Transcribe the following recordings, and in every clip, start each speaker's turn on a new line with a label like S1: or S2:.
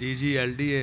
S1: DG LDA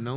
S1: 9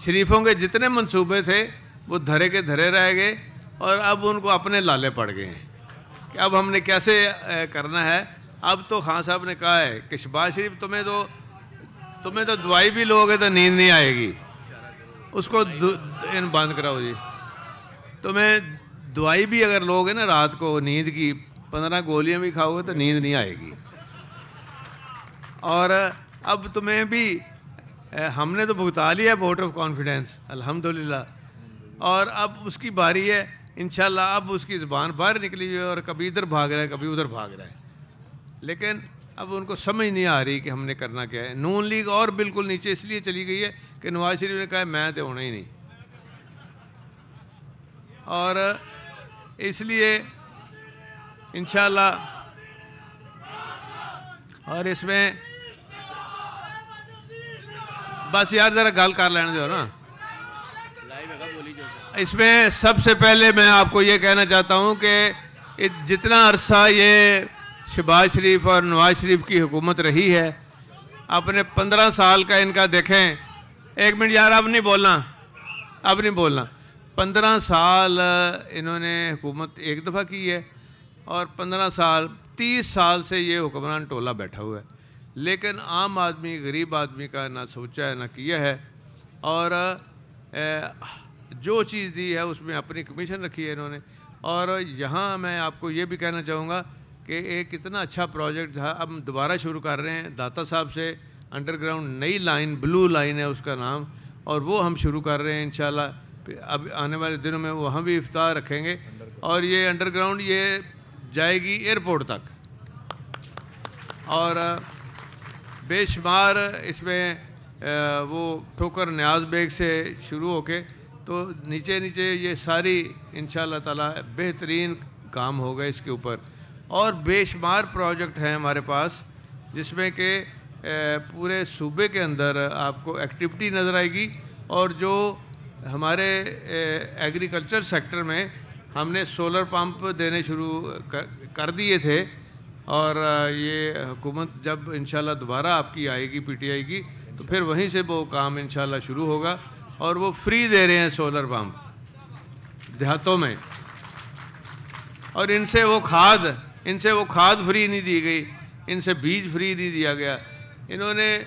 S1: شریفوں کے جتنے منصوبے تھے وہ دھرے کے دھرے رہ گئے اور اب ان کو اپنے لالے پڑ گئے ہیں کہ اب ہم نے کیسے کرنا ہے. اب تو خان صاحب نے کہا ہے کہ شہباز شریف تمہیں تو دوائی بھی لوگے تو نیند نہیں آئے گی, اس کو بند کراؤ جی. تمہیں دوائی بھی اگر لوگے نا رات کو نیند کی 15 گولیاں بھی کھاؤ گے تو نیند نہیں آئے گی. اور اب تمہیں بھی ہم نے تو بھگتا لیا ہے ووٹ آف کانفیڈنس الحمدللہ, اور اب اس کی باری ہے انشاءاللہ. اب اس کی زبان باہر نکلی ہوئی ہے اور کبھی ادھر بھاگ رہا ہے کبھی ادھر بھاگ رہا ہے, لیکن اب ان کو سمجھ نہیں آ رہی کہ ہم نے کرنا کیا ہے. نون لیگ اور بالکل نیچے اس لیے چلی گئی ہے کہ نواز شریف نے کہا ہے میں تو ہونا ہی نہیں, اور اس لیے انشاءاللہ. اور اس میں بس یار ذرا گل کر لینے دو نا. اس میں سب سے پہلے میں آپ کو یہ کہنا چاہتا ہوں کہ جتنا عرصہ یہ شہباز شریف اور نواز شریف کی حکومت رہی ہے, اپنے 15 سال کا ان کا دیکھیں. ایک منٹ یار, اب نہیں بولنا. 15 سال انہوں نے حکومت ایک دفعہ کی ہے, اور 15 سال 30 سال سے یہ حکمران ٹولہ بیٹھا ہوا ہے, لیکن عام آدمی غریب آدمی کا نہ سوچا ہے نہ کیا ہے. اور جو چیز دی ہے اس میں اپنی کمیشن رکھی ہے انہوں نے. اور یہاں میں آپ کو یہ بھی کہنا چاہوں گا کہ ایک اتنا اچھا پروجیکٹ تھا, اب دوبارہ شروع کر رہے ہیں داتا صاحب سے. انڈر گراؤنڈ نئی لائن, بلو لائن ہے اس کا نام, اور وہ ہم شروع کر رہے ہیں انشاءاللہ. اب آنے والے دنوں میں وہاں بھی افتتاح رکھیں گے, اور یہ انڈر گراؤنڈ یہ جائے گی ایئرپورٹ تک. اور بے شمار اس میں وہ ٹھوکر نیاز بیگ سے شروع ہو کے تو نیچے یہ ساری انشاءاللہ تعالیٰ بہترین کام ہوگا اس کے اوپر. اور بے شمار پروجیکٹ ہیں ہمارے پاس جس میں کہ پورے صوبے کے اندر آپ کو ایکٹیویٹی نظر آئے گی. اور جو ہمارے ایگریکلچر سیکٹر میں ہم نے سولر پمپ دینے شروع کر دیے تھے, اور یہ حکومت جب انشاءاللہ دوبارہ آپ کی آئے گی, پی ٹی آئی کی, تو پھر وہیں سے وہ کام انشاءاللہ شروع ہوگا. اور وہ فری دے رہے ہیں سولر پمپ دیہاتوں میں. اور ان سے وہ کھاد فری نہیں دی گئی, ان سے بیج فری نہیں دیا گیا. انہوں نے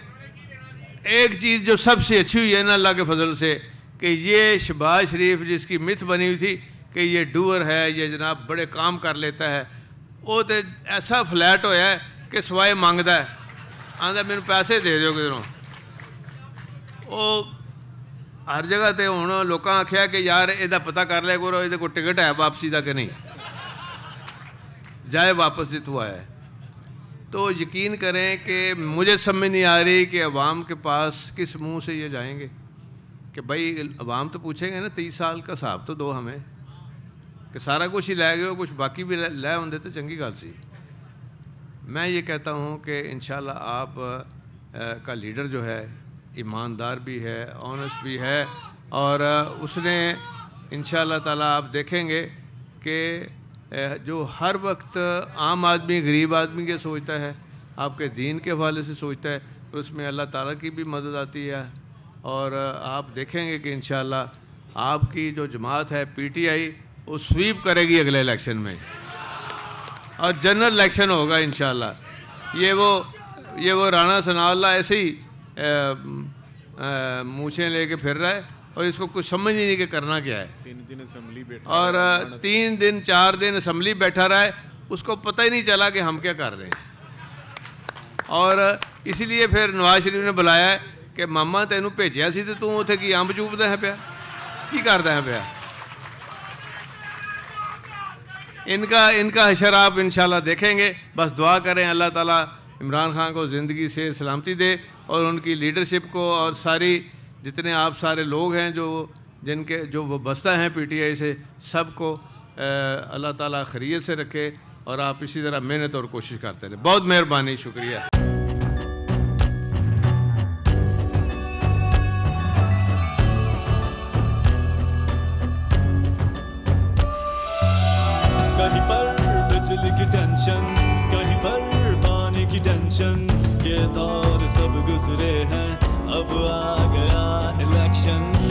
S1: ایک چیز جو سب سے اچھی ہوئی ہے نا اللہ کے فضل سے, کہ یہ شہباز شریف جس کی متھ بنی ہوئی تھی کہ یہ ڈوور ہے, یہ جناب بڑے کام کر لیتا ہے, وہ تو ایسا فلیٹ ہویا ہے کہ سوائے مانگتا ہے, آندا میرے پیسے دے دو کدھروں. وہ ہر جگہ تے ہوں لوکاں آکھیا کہ یار یہ پتہ کر لیا کرو یہ کوئی ٹکٹ ہے واپسی کا کہ نہیں, جائے واپس جتوں آیا ہے. تو یقین کریں کہ مجھے سمجھ نہیں آ رہی کہ عوام کے پاس کس منہ سے یہ جائیں گے کہ بھائی عوام تو پوچھیں گے نا 30 سال کا حساب تو دو ہمیں, کہ سارا کچھ ہی لے گئے ہو, کچھ باقی بھی لے ہوں تو چنگی گل سی. میں یہ کہتا ہوں کہ انشاءاللہ آپ کا لیڈر جو ہے ایماندار بھی ہے, آنیسٹ بھی ہے, اور اس نے انشاءاللہ تعالیٰ آپ دیکھیں گے کہ جو ہر وقت عام آدمی غریب آدمی کے سوچتا ہے, آپ کے دین کے حوالے سے سوچتا ہے, تو اس میں اللہ تعالیٰ کی بھی مدد آتی ہے. اور آپ دیکھیں گے کہ انشاءاللہ آپ کی جو جماعت ہے پی ٹی آئی وہ سویپ کرے گی اگلے الیکشن میں, اور جنرل الیکشن ہوگا انشاءاللہ. یہ وہ رانا ثناء اللہ ایسے ہی مونچھیں لے کے پھر رہا ہے, اور اس کو کچھ سمجھ ہی نہیں کہ کرنا کیا ہے.
S2: 3 دن اسمبلی بیٹھا,
S1: اور 3 دن 4 دن اسمبلی بیٹھا رہا ہے, اس کو پتہ ہی نہیں چلا کہ ہم کیا کر رہے ہیں. اور اسی لیے پھر نواز شریف نے بلایا ہے کہ ماما تینوں بھیجیا سی تو توں اتنے کی امب چوبدا ہے پیا, کی کردا ہے پیا. ان کا حشر آپ انشاءاللہ دیکھیں گے. بس دعا کریں اللہ تعالیٰ عمران خان کو زندگی سے سلامتی دے, اور ان کی لیڈرشپ کو, اور ساری جتنے آپ سارے لوگ ہیں جو وہ بستہ ہیں پی ٹی آئی سے, سب کو اللہ تعالیٰ خیریت سے رکھے, اور آپ اسی طرح محنت اور کوشش کرتے رہیں. بہت مہربانی, شکریہ.
S2: کہیں پر بجلی کی ٹینشن, کہیں پر پانی کی ٹینشن, یہ دور سب گزرے ہیں, اب آ گیا الیکشن.